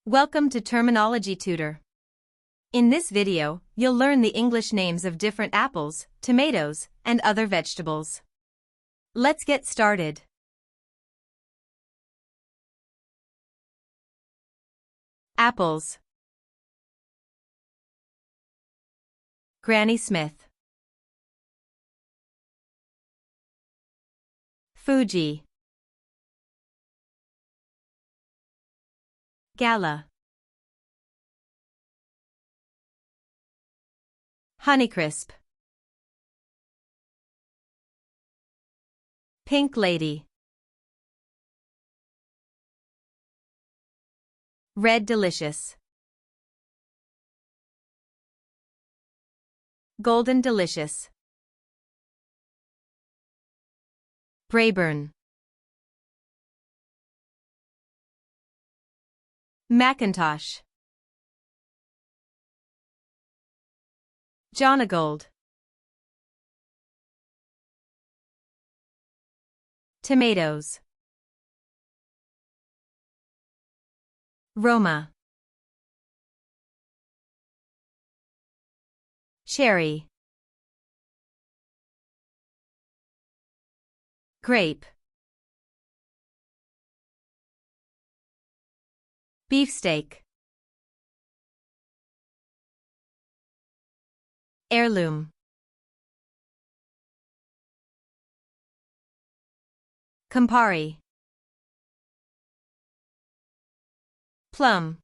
Welcome to Terminology Tutor. In this video, you'll learn the English names of different apples, tomatoes, and other vegetables. Let's get started. Apples. Granny Smith. Fuji. Gala. Honeycrisp. Pink Lady. Red Delicious. Golden Delicious. Braeburn. Macintosh. Jonagold. Tomatoes. Roma. Cherry. Grape. Beefsteak. Heirloom. Campari. Plum.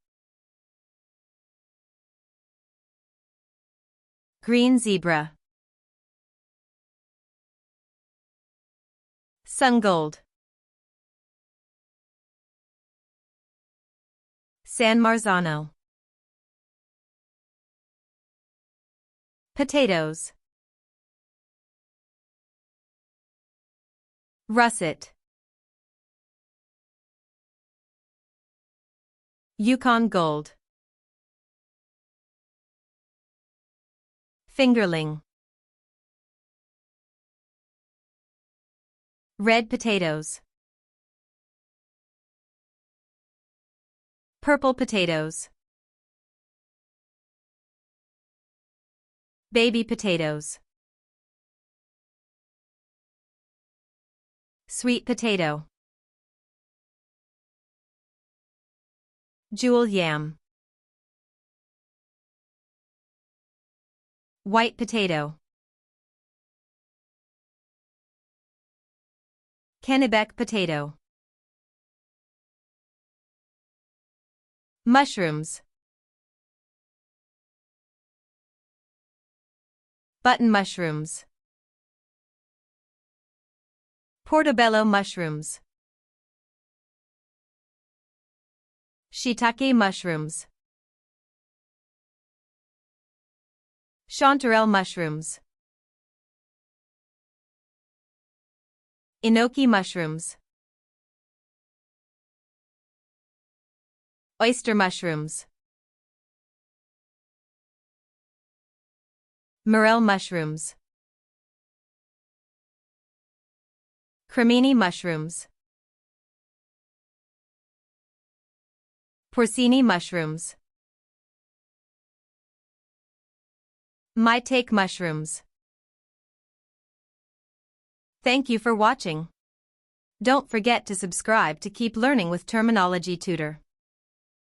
Green zebra. Sungold. San Marzano. Potatoes. Russet. Yukon Gold. Fingerling. Red potatoes. Purple potatoes. Baby potatoes. Sweet potato. Jewel yam. White potato. Kennebec potato. Mushrooms. Button mushrooms. Portobello mushrooms. Shiitake mushrooms. Chanterelle mushrooms. Enoki mushrooms. Oyster mushrooms. Morel mushrooms. Cremini mushrooms. Porcini mushrooms. Maitake mushrooms. Thank you for watching. Don't forget to subscribe to keep learning with Terminology Tutor.